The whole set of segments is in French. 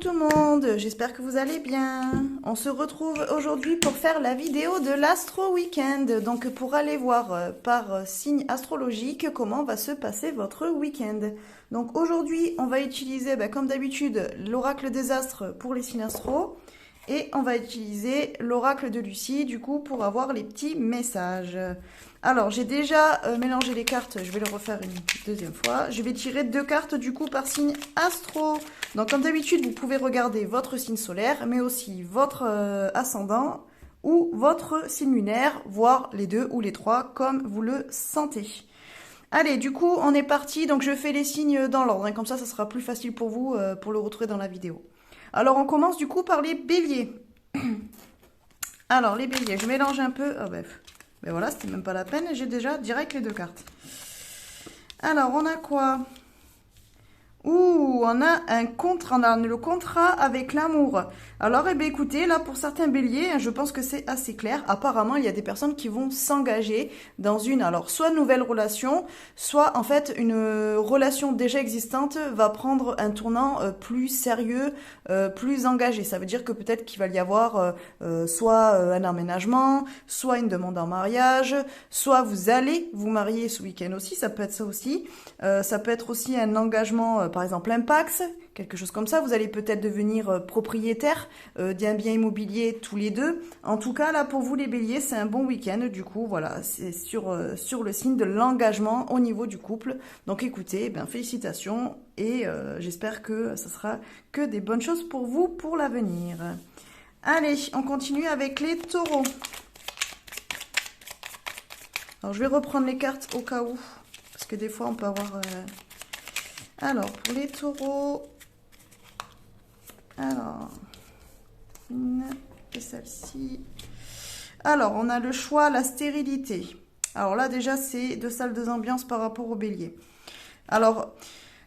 tout le monde, j'espère que vous allez bien. On se retrouve aujourd'hui pour faire la vidéo de l'Astro Weekend. Donc pour aller voir par signe astrologique comment va se passer votre week-end. Donc aujourd'hui on va utiliser comme d'habitude l'oracle des astres pour les signes astro. Et on va utiliser l'oracle de Lucie du coup pour avoir les petits messages. Alors j'ai déjà mélangé les cartes, je vais le refaire une deuxième fois. Je vais tirer 2 cartes du coup par signe astro. Donc comme d'habitude vous pouvez regarder votre signe solaire mais aussi votre ascendant ou votre signe lunaire, voire les 2 ou les 3 comme vous le sentez. Allez, du coup on est parti, donc je fais les signes dans l'ordre, comme ça sera plus facile pour vous pour le retrouver dans la vidéo. Alors on commence du coup par les béliers. Alors les béliers, je mélange un peu. Oh, bref. Mais voilà, c'était même pas la peine, j'ai déjà direct les 2 cartes. Alors on a quoi? Ouh, on a le contrat avec l'amour. Alors, écoutez, là, pour certains béliers, je pense que c'est assez clair. Apparemment, il y a des personnes qui vont s'engager dans soit nouvelle relation, soit, en fait, une relation déjà existante va prendre un tournant plus sérieux, plus engagé. Ça veut dire que peut-être qu'il va y avoir soit un emménagement, soit une demande en mariage, soit vous allez vous marier ce week-end aussi, ça peut être ça aussi. Ça peut être aussi un engagement, par exemple un Pacs, quelque chose comme ça. Vous allez peut-être devenir propriétaire d'un bien immobilier tous les deux. En tout cas, là, pour vous les béliers, c'est un bon week-end. Du coup, voilà, c'est sur le signe de l'engagement au niveau du couple. Donc écoutez, félicitations et j'espère que ça sera que des bonnes choses pour vous pour l'avenir. Allez, on continue avec les taureaux. Alors, je vais reprendre les cartes au cas où. Parce que des fois, on peut avoir... Alors, pour les taureaux... Alors, une et celle-ci. Alors, on a le choix, la stérilité. Alors là, déjà, c'est 2 salles de ambiance par rapport au bélier. Alors,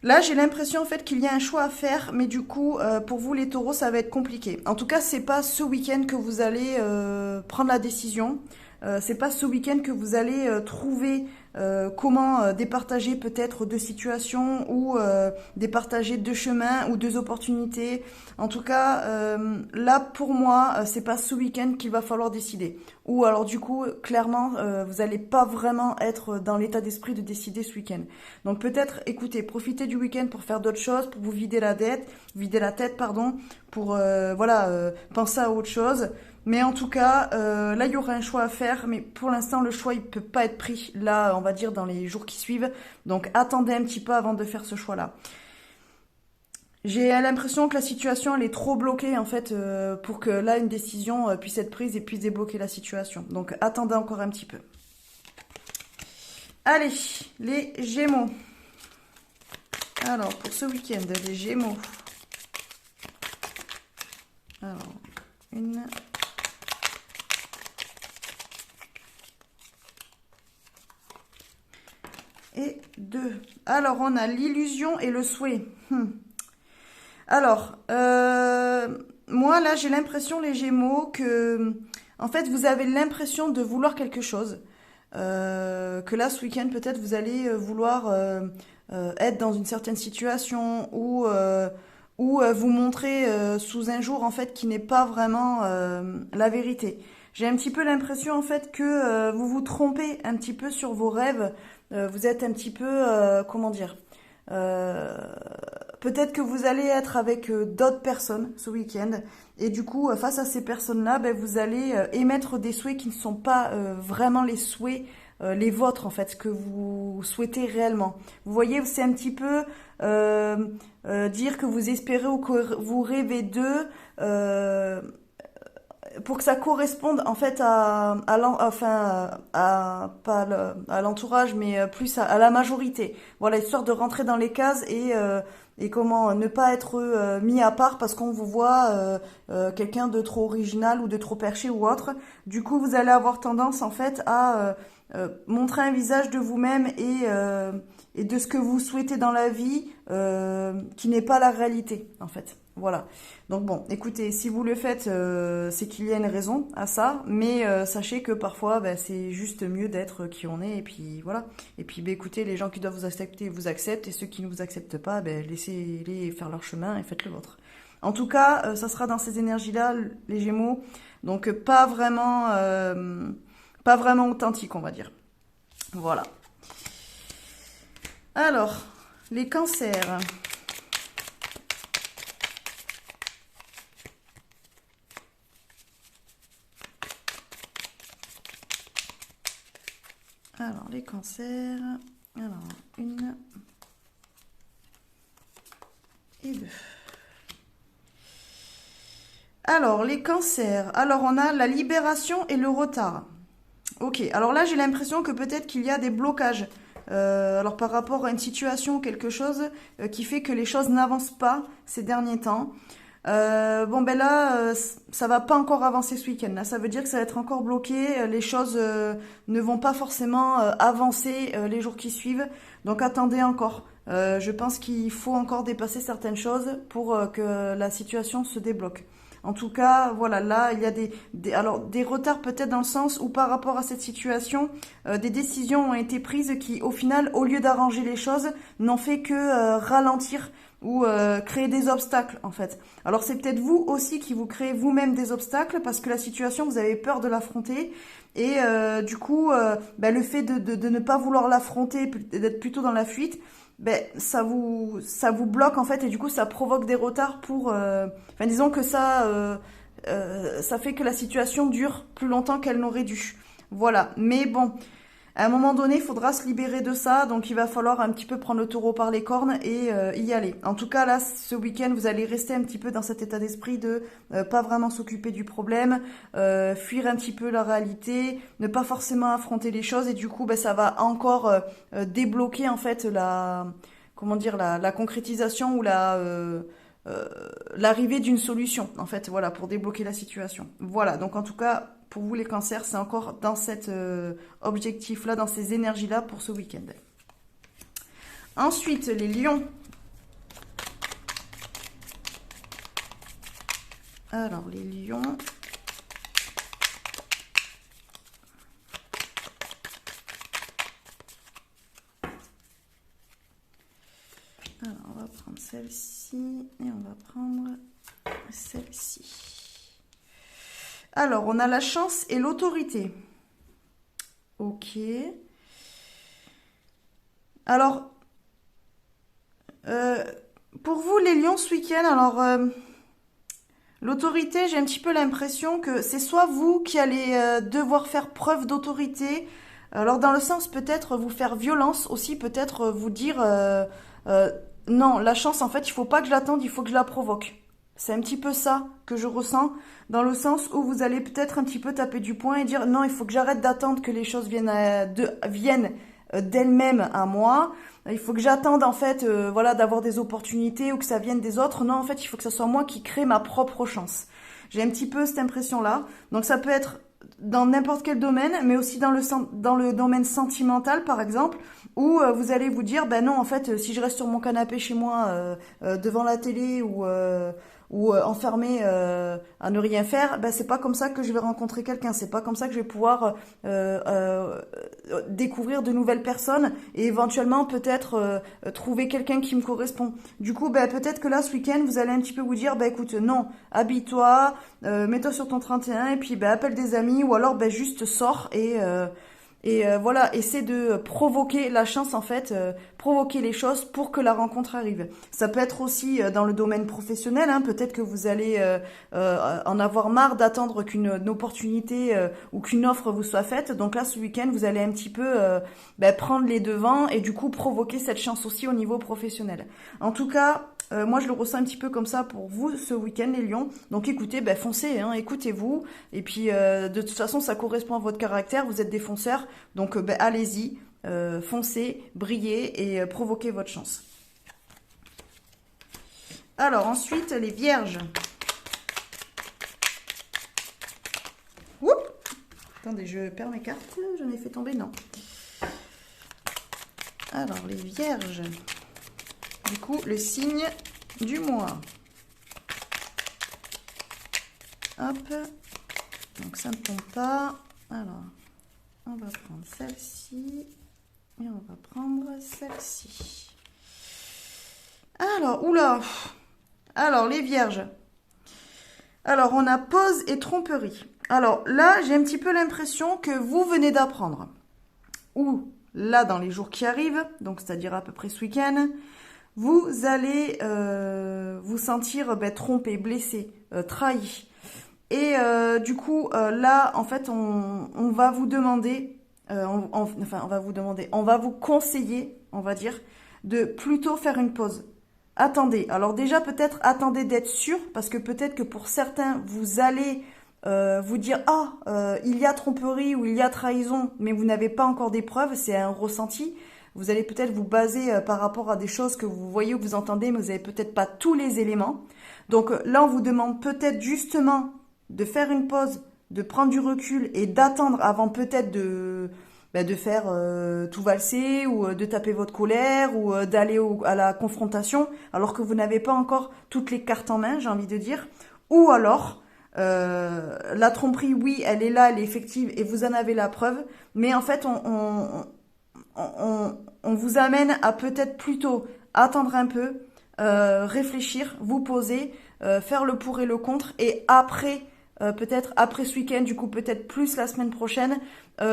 là, j'ai l'impression, en fait, qu'il y a un choix à faire. Mais du coup, pour vous, les taureaux, ça va être compliqué. En tout cas, c'est pas ce week-end que vous allez prendre la décision. C'est pas ce week-end que vous allez trouver comment départager peut-être 2 situations ou départager 2 chemins ou 2 opportunités. En tout cas, là pour moi, c'est pas ce week-end qu'il va falloir décider. Ou alors du coup, clairement, vous n'allez pas vraiment être dans l'état d'esprit de décider ce week-end. Donc peut-être, écoutez, profitez du week-end pour faire d'autres choses, pour vous vider la tête, pour penser à autre chose. Mais en tout cas, là, il y aura un choix à faire. Mais pour l'instant, le choix, il peut pas être pris, là, on va dire, dans les jours qui suivent. Donc, attendez un petit peu avant de faire ce choix-là. J'ai l'impression que la situation, elle est trop bloquée, en fait, pour que là, une décision puisse être prise et puisse débloquer la situation. Donc, attendez encore un petit peu. Allez, les Gémeaux. Alors, pour ce week-end, les Gémeaux. Alors, une... et 2. Alors, on a l'illusion et le souhait. Alors, moi, là, j'ai l'impression, les Gémeaux, que, en fait, vous avez l'impression de vouloir quelque chose. Que là, ce week-end, peut-être, vous allez vouloir être dans une certaine situation ou vous montrer sous un jour, en fait, qui n'est pas vraiment la vérité. J'ai un petit peu l'impression, en fait, que vous vous trompez un petit peu sur vos rêves. Vous êtes un petit peu, comment dire, peut-être que vous allez être avec d'autres personnes ce week-end et du coup, face à ces personnes-là, vous allez émettre des souhaits qui ne sont pas vraiment les souhaits, les vôtres en fait, ce que vous souhaitez réellement. Vous voyez, c'est un petit peu dire que vous espérez ou que vous rêvez d'eux. Pour que ça corresponde en fait pas à l'entourage mais plus à la majorité, voilà, histoire de rentrer dans les cases et comment ne pas être mis à part parce qu'on vous voit quelqu'un de trop original ou de trop perché ou autre. Du coup vous allez avoir tendance en fait à montrer un visage de vous-même et de ce que vous souhaitez dans la vie qui n'est pas la réalité en fait. Voilà. Donc bon, écoutez, si vous le faites, c'est qu'il y a une raison à ça, mais sachez que parfois, c'est juste mieux d'être qui on est, et puis voilà. Et puis, écoutez, les gens qui doivent vous accepter vous acceptent, et ceux qui ne vous acceptent pas, laissez-les faire leur chemin et faites le vôtre. En tout cas, ça sera dans ces énergies-là, les Gémeaux. Donc pas vraiment authentique, on va dire. Voilà. Alors, les cancers. Alors, les cancers. Alors, 1 et 2. Alors, les cancers. Alors, on a la libération et le retard. Ok, alors là, j'ai l'impression que peut-être qu'il y a des blocages. Alors, par rapport à une situation ou quelque chose qui fait que les choses n'avancent pas ces derniers temps. Bon, ben là, ça va pas encore avancer ce week-end. Là, ça veut dire que ça va être encore bloqué. Les choses ne vont pas forcément avancer les jours qui suivent. Donc, attendez encore. Je pense qu'il faut encore dépasser certaines choses pour que la situation se débloque. En tout cas, voilà, là, il y a des retards peut-être dans le sens où par rapport à cette situation, des décisions ont été prises qui, au final, au lieu d'arranger les choses, n'ont fait que ralentir ou créer des obstacles, en fait. Alors, c'est peut-être vous aussi qui vous créez vous-même des obstacles parce que la situation, vous avez peur de l'affronter. Et du coup, le fait de ne pas vouloir l'affronter, d'être plutôt dans la fuite, ça vous bloque en fait et du coup ça provoque des retards pour enfin disons que ça fait que la situation dure plus longtemps qu'elle n'aurait dû. Voilà, mais bon, à un moment donné, il faudra se libérer de ça, donc il va falloir un petit peu prendre le taureau par les cornes et y aller. En tout cas, là, ce week-end, vous allez rester un petit peu dans cet état d'esprit de pas vraiment s'occuper du problème, fuir un petit peu la réalité, ne pas forcément affronter les choses, et du coup, ça va encore débloquer en fait la concrétisation ou l'arrivée d'une solution, en fait, voilà, pour débloquer la situation. Voilà, donc en tout cas, pour vous les cancers, c'est encore dans cet objectif-là, dans ces énergies-là pour ce week-end. Ensuite, les lions. Alors, les lions. Alors, on va prendre celle-ci et on va prendre celle-ci. Alors, on a la chance et l'autorité. Ok. Alors, pour vous, les lions, ce week-end, alors, l'autorité, j'ai un petit peu l'impression que c'est soit vous qui allez devoir faire preuve d'autorité, alors dans le sens peut-être vous faire violence, aussi peut-être vous dire, non, la chance, en fait, il faut pas que je l'attende, il faut que je la provoque. C'est un petit peu ça que je ressens, dans le sens où vous allez peut-être un petit peu taper du poing et dire non, il faut que j'arrête d'attendre que les choses viennent d'elles-mêmes à moi. Il faut que j'attende en fait, voilà, d'avoir des opportunités ou que ça vienne des autres. Non, en fait, il faut que ce soit moi qui crée ma propre chance. J'ai un petit peu cette impression-là. Donc ça peut être dans n'importe quel domaine, mais aussi dans le domaine sentimental, par exemple, où vous allez vous dire, ben non, en fait, si je reste sur mon canapé chez moi, devant la télé ou enfermé à ne rien faire, c'est pas comme ça que je vais rencontrer quelqu'un, c'est pas comme ça que je vais pouvoir découvrir de nouvelles personnes et éventuellement peut-être trouver quelqu'un qui me correspond. Du coup, peut-être que là, ce week-end, vous allez un petit peu vous dire, écoute, non, habille-toi, mets-toi sur ton 31 et puis appelle des amis ou alors juste sors et voilà, essaie de provoquer la chance en fait, provoquer les choses pour que la rencontre arrive. Ça peut être aussi dans le domaine professionnel, hein, peut-être que vous allez en avoir marre d'attendre qu'une opportunité ou qu'une offre vous soit faite. Donc là, ce week-end, vous allez un petit peu prendre les devants et du coup provoquer cette chance aussi au niveau professionnel. En tout cas, moi je le ressens un petit peu comme ça pour vous ce week-end les lions. Donc écoutez, foncez, hein, écoutez-vous. Et puis de toute façon ça correspond à votre caractère, vous êtes des fonceurs. Donc allez-y, foncez, brillez et provoquez votre chance. Alors ensuite les vierges. Oups, attendez, je perds mes cartes, j'en ai fait tomber, non. Alors les vierges. Du coup, le signe du mois. Hop. Donc ça ne tombe pas. Alors, on va prendre celle-ci. Et on va prendre celle-ci. Alors, oula. Alors, les vierges. Alors, on a pause et tromperie. Alors là, j'ai un petit peu l'impression que vous venez d'apprendre. Ou là, dans les jours qui arrivent, donc c'est-à-dire à peu près ce week-end, vous allez vous sentir trompé, blessé, trahi. Et du coup, là, en fait, on va vous demander, enfin, on va vous demander, on va vous conseiller, on va dire, de plutôt faire une pause. Attendez. Alors déjà, peut-être attendez d'être sûr, parce que peut-être que pour certains, vous allez vous dire, ah, il y a tromperie ou il y a trahison, mais vous n'avez pas encore des preuves, c'est un ressenti. Vous allez peut-être vous baser par rapport à des choses que vous voyez ou vous entendez, mais vous n'avez peut-être pas tous les éléments. Donc là, on vous demande peut-être justement de faire une pause, de prendre du recul et d'attendre avant peut-être de faire tout valser ou de taper votre colère ou d'aller à la confrontation alors que vous n'avez pas encore toutes les cartes en main, j'ai envie de dire. Ou alors, la tromperie, oui, elle est là, elle est effective et vous en avez la preuve, mais en fait, on vous amène à peut-être plutôt attendre un peu, réfléchir, vous poser, faire le pour et le contre, et après, peut-être après ce week-end, du coup peut-être plus la semaine prochaine,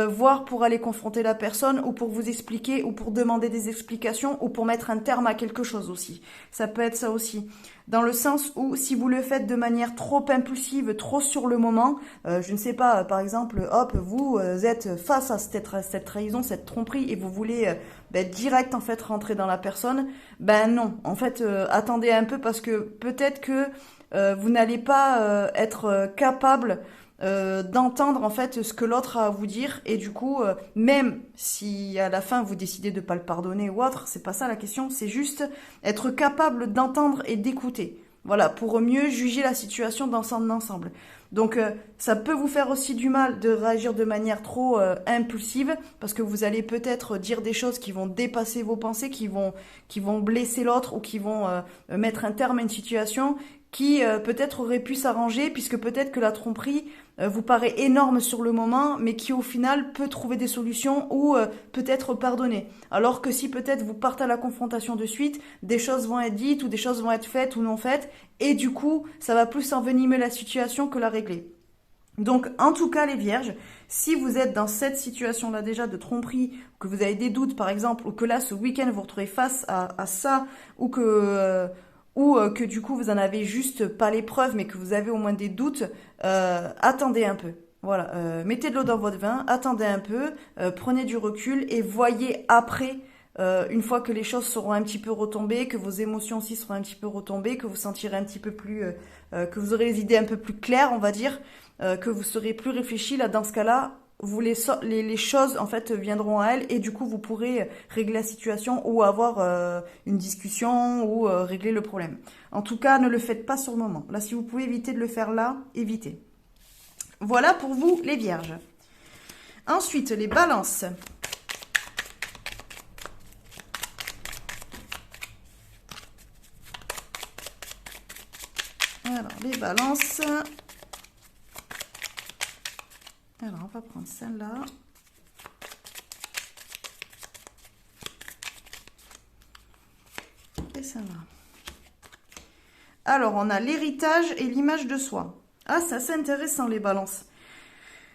voir pour aller confronter la personne, ou pour vous expliquer, ou pour demander des explications, ou pour mettre un terme à quelque chose aussi. Ça peut être ça aussi. Dans le sens où si vous le faites de manière trop impulsive, trop sur le moment, je ne sais pas, par exemple, hop, vous êtes face à cette trahison, cette tromperie, et vous voulez direct en fait rentrer dans la personne, ben non. En fait, attendez un peu, parce que peut-être que vous n'allez pas être capable d'entendre en fait ce que l'autre a à vous dire, et du coup même si à la fin vous décidez de pas le pardonner ou autre, c'est pas ça la question, c'est juste être capable d'entendre et d'écouter, voilà, pour mieux juger la situation dans son ensemble. Donc ça peut vous faire aussi du mal de réagir de manière trop impulsive, parce que vous allez peut-être dire des choses qui vont dépasser vos pensées, qui vont blesser l'autre, ou qui vont mettre un terme à une situation qui peut-être aurait pu s'arranger, puisque peut-être que la tromperie vous paraît énorme sur le moment, mais qui au final peut trouver des solutions, ou peut-être pardonner. Alors que si peut-être vous partez à la confrontation de suite, des choses vont être dites, ou des choses vont être faites ou non faites, et du coup, ça va plus envenimer la situation que la régler. Donc, en tout cas, les vierges, si vous êtes dans cette situation-là déjà de tromperie, que vous avez des doutes par exemple, ou que là, ce week-end, vous vous retrouvez face à ça, ou que du coup vous en avez juste pas les preuves, mais que vous avez au moins des doutes, attendez un peu. Voilà, mettez de l'eau dans votre vin, attendez un peu, prenez du recul et voyez après, une fois que les choses seront un petit peu retombées, que vos émotions aussi seront un petit peu retombées, que vous sentirez un petit peu plus, que vous aurez les idées un peu plus claires, on va dire, que vous serez plus réfléchi. Là, dans ce cas-là, les choses en fait viendront à elles, et du coup vous pourrez régler la situation, ou avoir une discussion, ou régler le problème. En tout cas, ne le faites pas sur le moment. Là, si vous pouvez éviter de le faire là, évitez. Voilà pour vous les vierges. Ensuite, les balances. Alors, les balances. Alors, on va prendre celle-là. Et celle-là. Alors, on a l'héritage et l'image de soi. Ah, c'est assez intéressant, les balances.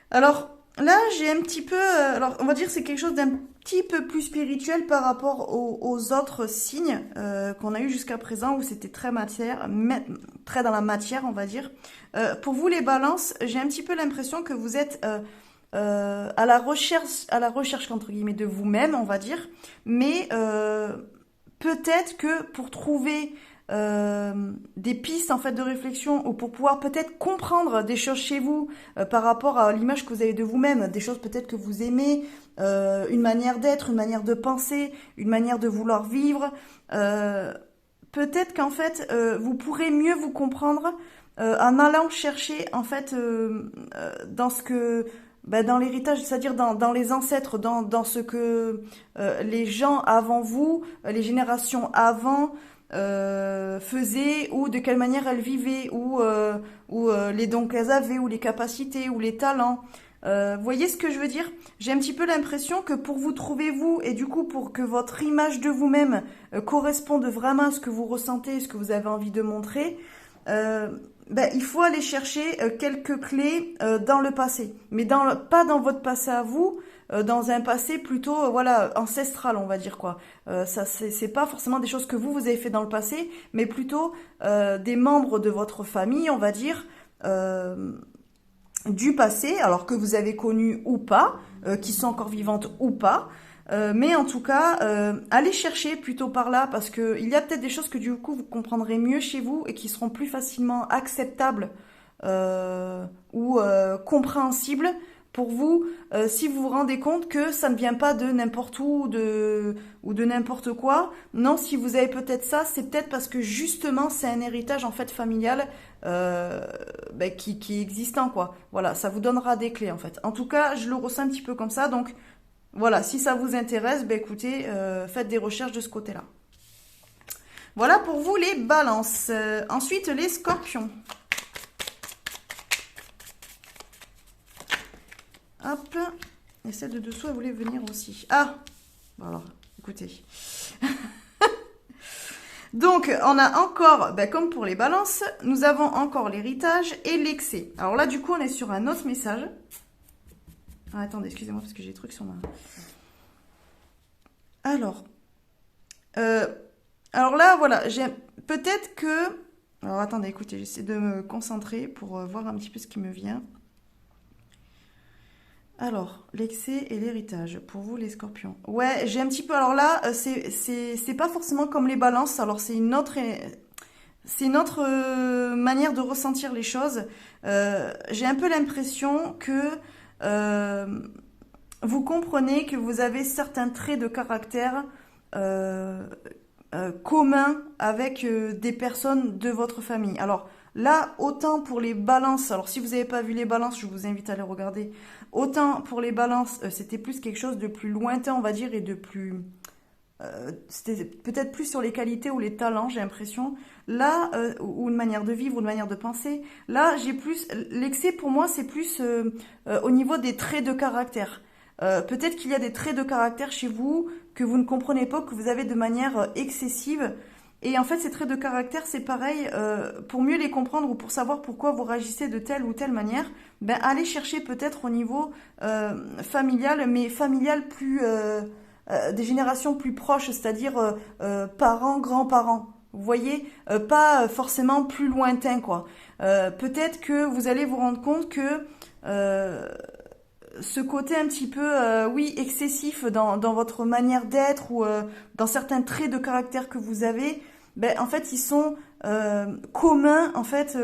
Alors, là, j'ai un petit peu... alors, on va dire que c'est quelque chose d'un petit peu plus spirituel par rapport aux autres signes qu'on a eu jusqu'à présent, où c'était très très dans la matière, on va dire. Pour vous, les balances, j'ai un petit peu l'impression que vous êtes à la recherche entre guillemets de vous-même, on va dire. Mais peut-être que pour trouver des pistes en fait de réflexion, ou pour pouvoir peut-être comprendre des choses chez vous par rapport à l'image que vous avez de vous-même, des choses peut-être que vous aimez, une manière d'être, une manière de penser, une manière de vouloir vivre, peut-être qu'en fait vous pourrez mieux vous comprendre en allant chercher en fait dans ce que dans l'héritage, c'est-à-dire dans les ancêtres, dans ce que les gens avant vous, les générations avant faisaient, ou de quelle manière elles vivaient, ou les dons qu'elles avaient, ou les capacités, ou les talents. Vous voyez ce que je veux dire? J'ai un petit peu l'impression que pour vous trouver vous et du coup pour que votre image de vous-même corresponde vraiment à ce que vous ressentez, ce que vous avez envie de montrer, il faut aller chercher quelques clés dans le passé, mais pas dans votre passé à vous, dans un passé plutôt voilà ancestral, on va dire quoi. Ça c'est pas forcément des choses que vous avez fait dans le passé, mais plutôt des membres de votre famille, on va dire. Du passé, alors que vous avez connu ou pas, qui sont encore vivantes ou pas, mais en tout cas, allez chercher plutôt par là, parce que il y a peut-être des choses que du coup vous comprendrez mieux chez vous et qui seront plus facilement acceptables ou compréhensibles pour vous, si vous vous rendez compte que ça ne vient pas de n'importe où ou de n'importe quoi. Non, si vous avez peut-être ça, c'est peut-être parce que justement c'est un héritage en fait familial qui est existant quoi. Voilà, ça vous donnera des clés en fait. En tout cas, je le ressens un petit peu comme ça, donc voilà, si ça vous intéresse, écoutez, faites des recherches de ce côté-là. Voilà pour vous les balances. Ensuite, les scorpions. Hop, et celle de dessous, elle voulait venir aussi. Ah, bon alors, écoutez. Donc, on a encore, comme pour les balances, nous avons encore l'héritage et l'excès. Alors là, du coup, on est sur un autre message. Ah, attendez, excusez-moi, parce que j'ai des trucs sur ma... Alors là, voilà, j'ai peut-être que... Alors, attendez, écoutez, j'essaie de me concentrer pour voir un petit peu ce qui me vient. Alors, l'excès et l'héritage, pour vous les scorpions. Ouais, j'ai un petit peu... Alors là, c'est pas forcément comme les balances, alors c'est une autre manière de ressentir les choses. J'ai un peu l'impression que vous comprenez que vous avez certains traits de caractère communs avec des personnes de votre famille. Alors là, autant pour les balances, alors si vous n'avez pas vu les balances, je vous invite à les regarder. Autant pour les balances, c'était plus quelque chose de plus lointain, on va dire, et de plus... c'était peut-être plus sur les qualités ou les talents, j'ai l'impression. Là, ou une manière de vivre, ou une manière de penser. Là, j'ai plus... L'excès, pour moi, c'est plus au niveau des traits de caractère. Peut-être qu'il y a des traits de caractère chez vous que vous ne comprenez pas, que vous avez de manière excessive. Et en fait, ces traits de caractère, c'est pareil, pour mieux les comprendre ou pour savoir pourquoi vous réagissez de telle ou telle manière, allez chercher peut-être au niveau familial, mais familial plus... des générations plus proches, c'est-à-dire parents, grands-parents. Vous voyez, pas forcément plus lointain, quoi. Peut-être que vous allez vous rendre compte que ce côté un petit peu, oui, excessif dans votre manière d'être ou dans certains traits de caractère que vous avez, en fait, ils sont communs, en fait,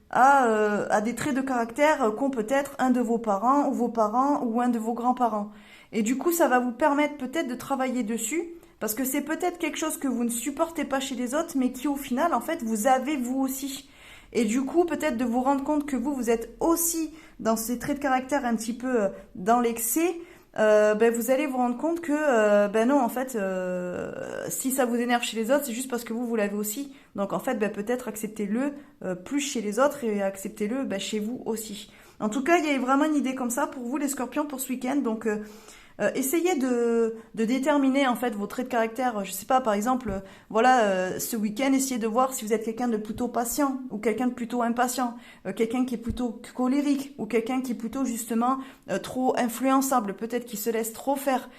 à des traits de caractère qu'ont peut-être un de vos parents ou un de vos grands-parents. Et du coup, ça va vous permettre peut-être de travailler dessus, parce que c'est peut-être quelque chose que vous ne supportez pas chez les autres, mais qui au final, en fait, vous avez vous aussi. Et du coup, peut-être de vous rendre compte que vous êtes aussi dans ces traits de caractère un petit peu dans l'excès, vous allez vous rendre compte que, non, en fait, si ça vous énerve chez les autres, c'est juste parce que vous l'avez aussi. Donc, en fait, peut-être acceptez-le plus chez les autres et acceptez-le chez vous aussi. En tout cas, il y a vraiment une idée comme ça pour vous, les scorpions, pour ce week-end. Donc, essayez de déterminer en fait vos traits de caractère. Je sais pas, par exemple, ce week-end, essayez de voir si vous êtes quelqu'un de plutôt patient ou quelqu'un de plutôt impatient, quelqu'un qui est plutôt colérique ou quelqu'un qui est plutôt justement trop influençable, peut-être qui se laisse trop faire,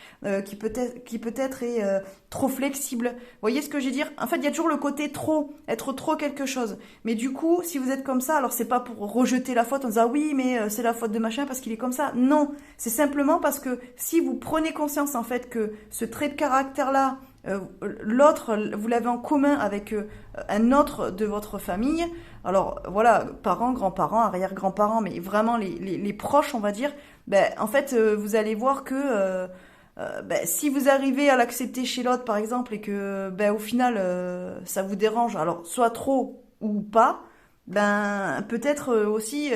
qui peut-être est trop flexible. Vous voyez ce que je veux dire? En fait, il y a toujours le côté trop, être trop quelque chose. Mais du coup, si vous êtes comme ça, alors c'est pas pour rejeter la faute en disant oui, mais c'est la faute de machin parce qu'il est comme ça. Non, c'est simplement parce que si vous prenez conscience en fait que ce trait de caractère-là, l'autre, vous l'avez en commun avec un autre de votre famille. Alors voilà, parents, grands-parents, arrière-grands-parents, mais vraiment les proches, on va dire. En fait, vous allez voir que si vous arrivez à l'accepter chez l'autre, par exemple, et que au final ça vous dérange, alors soit trop ou pas, peut-être aussi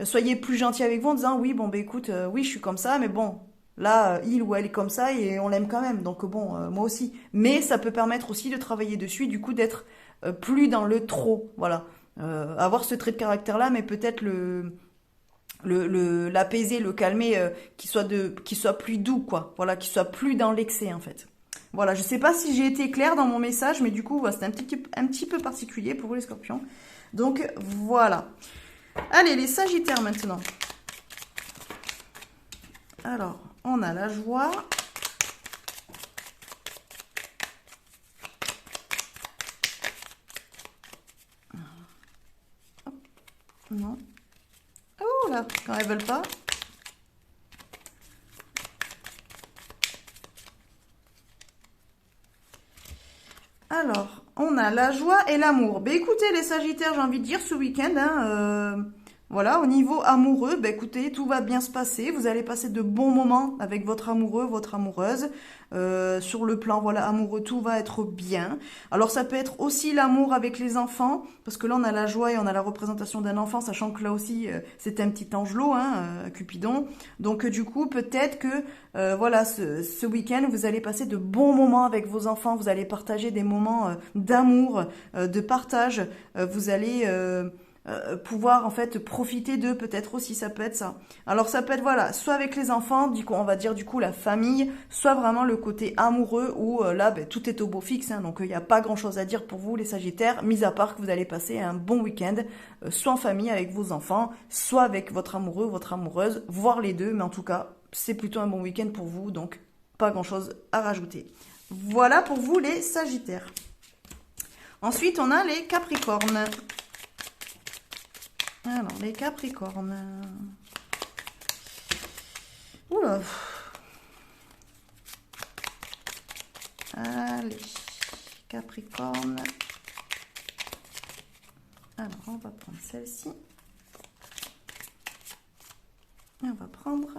soyez plus gentil avec vous en disant oui, bon écoute, oui je suis comme ça, mais bon. Là, il ou elle est comme ça et on l'aime quand même. Donc bon, moi aussi. Mais ça peut permettre aussi de travailler dessus, du coup d'être plus dans le trop. Voilà. Avoir ce trait de caractère-là, mais peut-être l'apaiser, le calmer, qu'il soit plus doux, quoi. Voilà, qu'il soit plus dans l'excès, en fait. Voilà, je sais pas si j'ai été claire dans mon message, mais du coup, voilà, c'était un petit peu particulier pour vous les scorpions. Donc, voilà. Allez, les sagittaires maintenant. Alors, on a la joie. Non. Oh là, quand elles veulent pas. Alors, on a la joie et l'amour. Ben écoutez les Sagittaires, j'ai envie de dire ce week-end, hein, voilà, au niveau amoureux, ben écoutez, tout va bien se passer. Vous allez passer de bons moments avec votre amoureux, votre amoureuse. Sur le plan, voilà, amoureux, tout va être bien. Alors ça peut être aussi l'amour avec les enfants, parce que là on a la joie et on a la représentation d'un enfant, sachant que là aussi c'est un petit angelot, hein, Cupidon. Donc du coup, peut-être que voilà, ce week-end, vous allez passer de bons moments avec vos enfants, vous allez partager des moments d'amour, de partage, vous allez pouvoir en fait profiter d'eux, peut-être aussi, ça peut être ça. Alors ça peut être, voilà, soit avec les enfants, du coup on va dire du coup la famille, soit vraiment le côté amoureux où là ben, tout est au beau fixe, hein, donc il n'y a pas grand chose à dire pour vous les Sagittaires, mis à part que vous allez passer un bon week-end, soit en famille avec vos enfants, soit avec votre amoureux, votre amoureuse, voire les deux, mais en tout cas c'est plutôt un bon week-end pour vous, donc pas grand chose à rajouter. Voilà pour vous les Sagittaires. Ensuite on a les Capricornes. Alors, les Capricornes. Oula. Allez, Capricorne. Alors, on va prendre celle-ci. Et on va prendre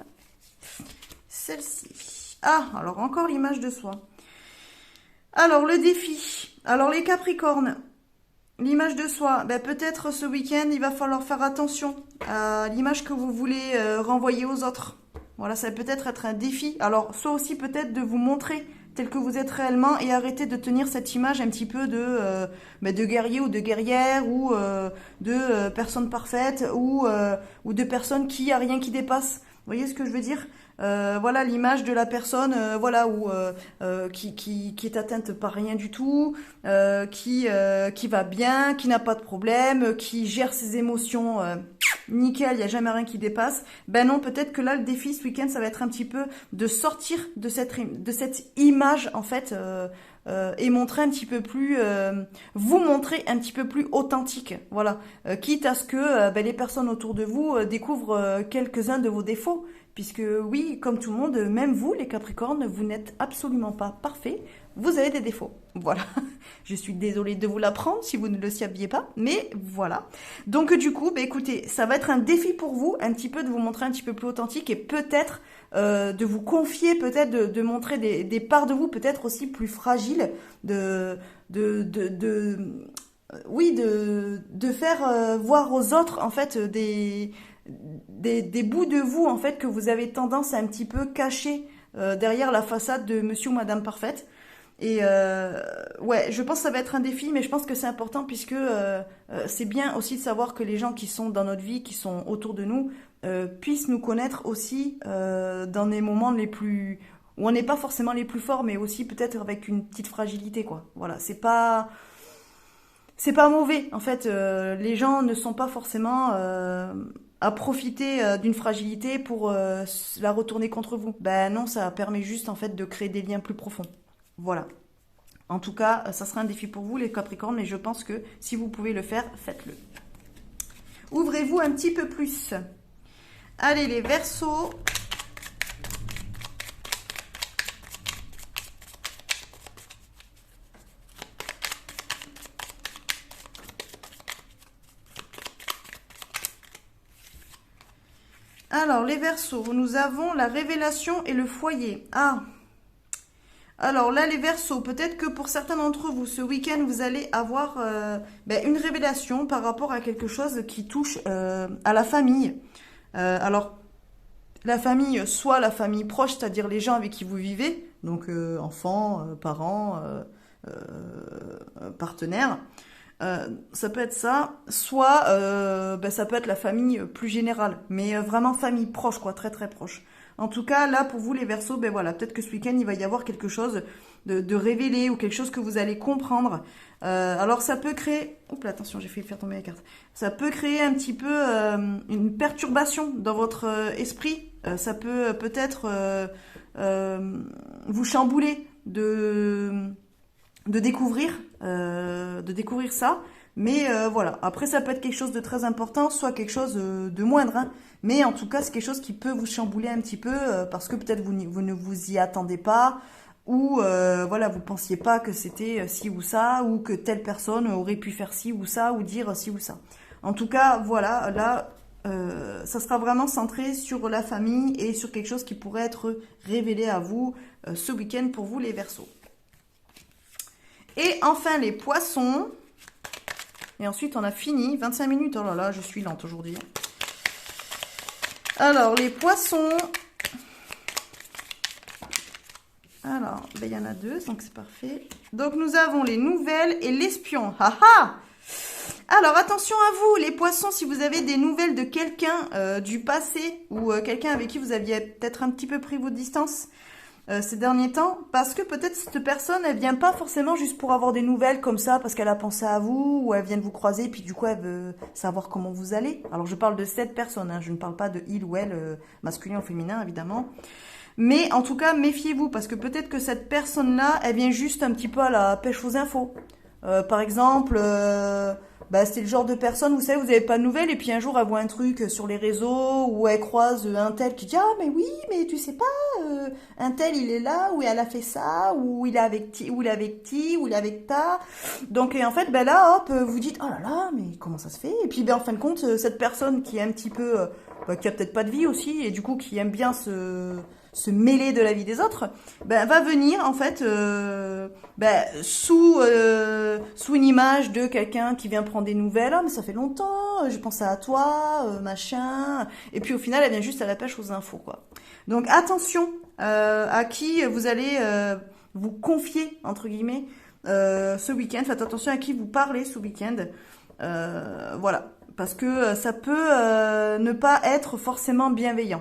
celle-ci. Ah, alors encore l'image de soi. Alors, le défi. Alors, les Capricornes. L'image de soi, ben peut-être ce week-end, il va falloir faire attention à l'image que vous voulez renvoyer aux autres. Voilà, ça peut être un défi. Alors, soit aussi peut-être de vous montrer tel que vous êtes réellement et arrêter de tenir cette image un petit peu de guerrier ou de guerrière ou de personne parfaite ou de personne qui a rien qui dépasse. Vous voyez ce que je veux dire? Voilà l'image de la personne voilà qui est atteinte par rien du tout, qui va bien, qui n'a pas de problème, qui gère ses émotions nickel, il n'y a jamais rien qui dépasse. Ben non, peut-être que là le défi ce week-end ça va être un petit peu de sortir de cette image en fait et montrer un petit peu plus vous montrer un petit peu plus authentique, voilà. Quitte à ce que ben, les personnes autour de vous découvrent quelques-uns de vos défauts. Puisque oui, comme tout le monde, même vous, les Capricornes, vous n'êtes absolument pas parfaits. Vous avez des défauts. Voilà. Je suis désolée de vous l'apprendre si vous ne le saviez pas, mais voilà. Donc du coup, bah, écoutez, ça va être un défi pour vous, un petit peu de vous montrer un petit peu plus authentique et peut-être de vous confier, peut-être de montrer des parts de vous peut-être aussi plus fragiles, oui, de faire voir aux autres en fait des bouts de vous en fait que vous avez tendance à un petit peu cacher derrière la façade de Monsieur ou Madame Parfaite. Et ouais, je pense que ça va être un défi, mais je pense que c'est important puisque c'est bien aussi de savoir que les gens qui sont dans notre vie, qui sont autour de nous, puissent nous connaître aussi dans les moments les plus où on n'est pas forcément les plus forts, mais aussi peut-être avec une petite fragilité, quoi. Voilà, c'est pas mauvais. En fait, les gens ne sont pas forcément à profiter d'une fragilité pour la retourner contre vous. Ben non, ça permet juste en fait de créer des liens plus profonds. Voilà. En tout cas, ça sera un défi pour vous, les Capricornes, mais je pense que si vous pouvez le faire, faites-le. Ouvrez-vous un petit peu plus. Allez, les Verseaux. Alors, les Verseaux, nous avons la révélation et le foyer. Ah, alors là, les Verseaux, peut-être que pour certains d'entre vous, ce week-end, vous allez avoir une révélation par rapport à quelque chose qui touche à la famille. Alors, la famille, soit la famille proche, c'est-à-dire les gens avec qui vous vivez, donc enfants, parents, partenaires, Ça peut être ça, soit ça peut être la famille plus générale, mais vraiment famille proche, quoi, très très proche. En tout cas, là, pour vous les Verseaux, ben voilà, peut-être que ce week-end, il va y avoir quelque chose de révélé ou quelque chose que vous allez comprendre. Alors, ça peut créer... Oups, attention, j'ai failli faire tomber la carte. Ça peut créer un petit peu une perturbation dans votre esprit. Ça peut peut-être vous chambouler de découvrir ça. Mais voilà, après ça peut être quelque chose de très important, soit quelque chose de moindre, hein. Mais en tout cas c'est quelque chose qui peut vous chambouler un petit peu parce que peut-être vous ne vous y attendez pas ou voilà, vous pensiez pas que c'était ci ou ça ou que telle personne aurait pu faire ci ou ça ou dire ci ou ça. En tout cas, voilà, là ça sera vraiment centré sur la famille et sur quelque chose qui pourrait être révélé à vous ce week-end pour vous les Verseaux. Et enfin les Poissons. Et ensuite, on a fini. 25 minutes. Oh là là, je suis lente aujourd'hui. Alors, les Poissons. Alors, ben, il y en a 2, donc c'est parfait. Donc, nous avons les nouvelles et l'espion. Haha! Alors, attention à vous, les Poissons, si vous avez des nouvelles de quelqu'un du passé ou quelqu'un avec qui vous aviez peut-être un petit peu pris vos distances ces derniers temps, parce que peut-être cette personne, elle vient pas forcément juste pour avoir des nouvelles comme ça, parce qu'elle a pensé à vous, ou elle vient de vous croiser, puis du coup, elle veut savoir comment vous allez. Alors, je parle de cette personne, hein, je ne parle pas de il ou elle, masculin ou féminin, évidemment. Mais en tout cas, méfiez-vous, parce que peut-être que cette personne-là, elle vient juste un petit peu à la pêche aux infos. Par exemple... c'est le genre de personne, vous savez, vous n'avez pas de nouvelles, et puis un jour, elle voit un truc sur les réseaux, où elle croise un tel qui dit « Ah, mais oui, mais tu sais pas, un tel, il est là, ou elle a fait ça, ou il est avec ti, ou il est avec ti, ou il est avec ta. » Donc, et en fait, là, hop, vous dites « Oh là là, mais comment ça se fait ?» Et puis, en fin de compte, cette personne qui est un petit peu, qui a peut-être pas de vie aussi, et du coup, qui aime bien se mêler de la vie des autres, va venir en fait sous une image de quelqu'un qui vient prendre des nouvelles. « Oh mais ça fait longtemps, je pensais à toi, machin. » Et puis au final, elle vient juste à la pêche aux infos, quoi. Donc attention à qui vous allez vous confier, entre guillemets, ce week-end. Faites attention à qui vous parlez ce week-end. Voilà, parce que ça peut ne pas être forcément bienveillant.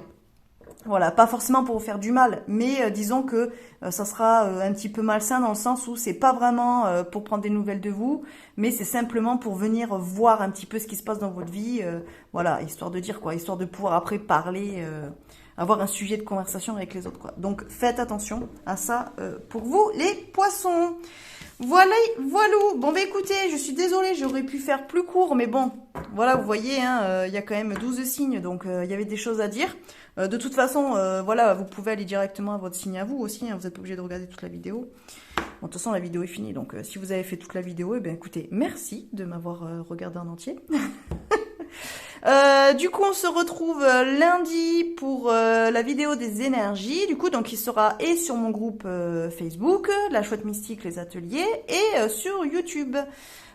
Voilà, pas forcément pour vous faire du mal, mais disons que ça sera un petit peu malsain dans le sens où c'est pas vraiment pour prendre des nouvelles de vous, mais c'est simplement pour venir voir un petit peu ce qui se passe dans votre vie, voilà, histoire de dire quoi, histoire de pouvoir après parler, avoir un sujet de conversation avec les autres, quoi. Donc faites attention à ça pour vous les Poissons. Voilà, voilà. Bon, écoutez, je suis désolée, j'aurais pu faire plus court, mais bon, voilà, vous voyez, hein, y a quand même 12 signes, donc il y avait des choses à dire. De toute façon, voilà, vous pouvez aller directement à votre signe à vous aussi, hein, vous n'êtes pas obligé de regarder toute la vidéo. Bon, de toute façon, la vidéo est finie, donc si vous avez fait toute la vidéo, eh bien, écoutez, merci de m'avoir regardé en entier. Du coup, on se retrouve lundi pour la vidéo des énergies. Du coup, donc il sera et sur mon groupe Facebook, La Chouette Mystique, les ateliers, et sur YouTube.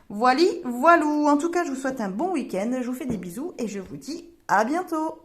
Voilà, voilou. En tout cas, je vous souhaite un bon week-end. Je vous fais des bisous et je vous dis à bientôt.